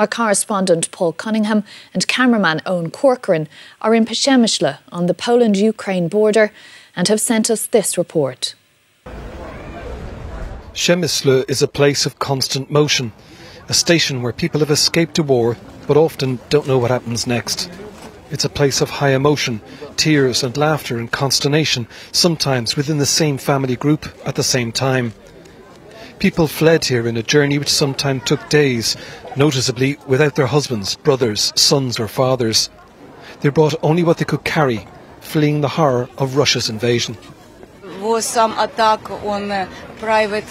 Our correspondent Paul Cunningham and cameraman Owen Corcoran are in Przemyśl on the Poland-Ukraine border and have sent us this report. Przemyśl is a place of constant motion, a station where people have escaped a war but often don't know what happens next. It's a place of high emotion, tears and laughter and consternation, sometimes within the same family group at the same time. People fled here in a journey which sometimes took days, noticeably without their husbands, brothers, sons or fathers. They brought only what they could carry, fleeing the horror of Russia's invasion. Was some attack on a private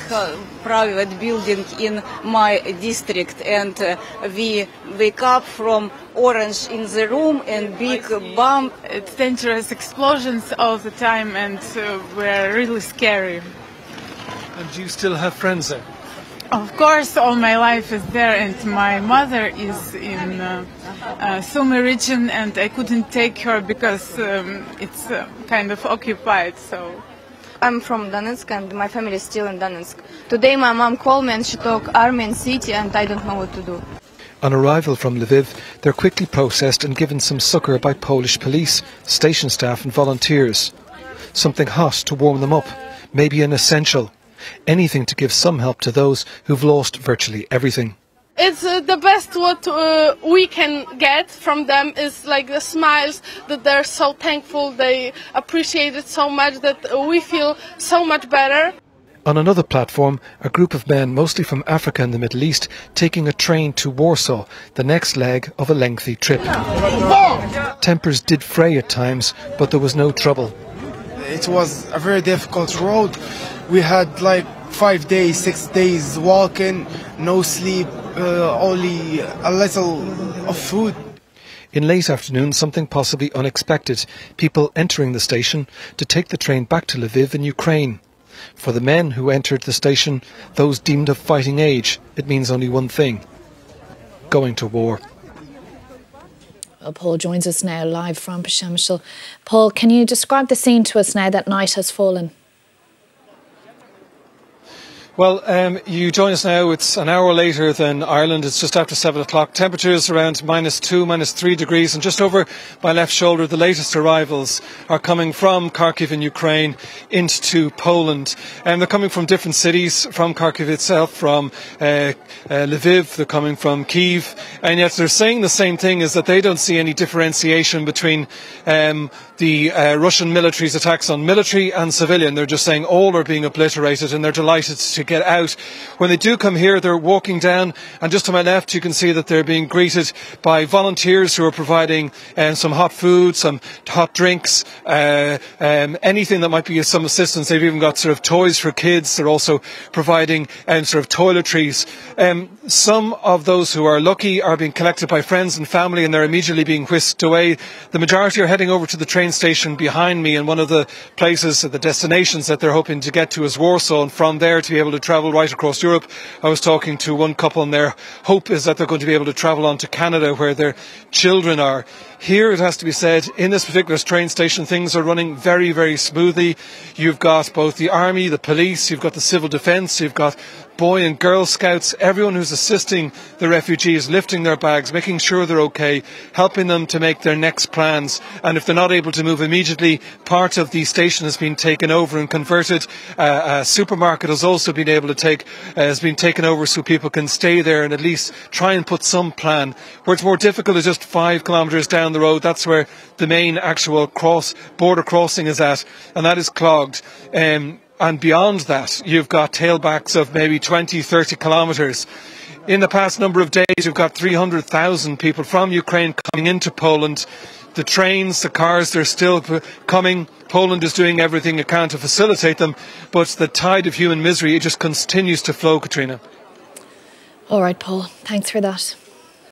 building in my district, and we wake up from orange in the room and big bomb. It's dangerous explosions all the time, and we're really scary. And do you still have friends there? Of course, all my life is there, and my mother is in Sumy region, and I couldn't take her because it's kind of occupied. So. I'm from Donetsk and my family is still in Donetsk. Today my mom called me and she talked army and city and I don't know what to do. On arrival from Lviv, they're quickly processed and given some succour by Polish police, station staff and volunteers. Something hot to warm them up, maybe an essential. Anything to give some help to those who've lost virtually everything. It's the best what we can get from them is like the smiles, that they're so thankful, they appreciate it so much that we feel so much better. On another platform, a group of men, mostly from Africa and the Middle East, taking a train to Warsaw, the next leg of a lengthy trip. Tempers did fray at times, but there was no trouble. It was a very difficult road. We had like 5 days, 6 days walking, no sleep, only a little of food. In late afternoon, something possibly unexpected. People entering the station to take the train back to Lviv in Ukraine. For the men who entered the station, those deemed of fighting age, it means only one thing: going to war. Well, Paul joins us now live from Przemyśl. Paul, can you describe the scene to us now that night has fallen? Well, you join us now. It's an hour later than Ireland. It's just after 7 o'clock. Temperatures around -2, -3 degrees. And just over my left shoulder, the latest arrivals are coming from Kharkiv in Ukraine into Poland. They're coming from different cities, from Kharkiv itself, from Lviv, they're coming from Kyiv. And yet they're saying the same thing, is that they don't see any differentiation between the Russian military's attacks on military and civilian. They're just saying all are being obliterated, and they're delighted to get out. When they do come here, they're walking down, and just to my left you can see that they're being greeted by volunteers who are providing some hot food, some hot drinks, anything that might be of some assistance. They've even got sort of toys for kids. They're also providing sort of toiletries. Some of those who are lucky are being collected by friends and family, and they're immediately being whisked away. The majority are heading over to the train station behind me, and one of the places, the destinations that they're hoping to get to is Warsaw, and from there to be able to travel right across Europe. I was talking to one couple, and their hope is that they're going to be able to travel on to Canada, where their children are. Here, it has to be said, in this particular train station, things are running very, very smoothly. You've got both the army, the police, you've got the civil defence, you've got Boy and Girl Scouts, everyone who's assisting the refugees, lifting their bags, making sure they're okay, helping them to make their next plans. And if they're not able to move immediately, part of the station has been taken over and converted. A supermarket has also been able to has been taken over so people can stay there and at least try and put some plan. Where it's more difficult is just 5 kilometres down the road. That's where the main actual border crossing is at, and that is clogged. And beyond that, you've got tailbacks of maybe 20, 30 kilometres. In the past number of days, you've got 300,000 people from Ukraine coming into Poland. The trains, the cars, they're still coming. Poland is doing everything it can to facilitate them, but the tide of human misery, it just continues to flow, Katrina. All right, Paul, thanks for that.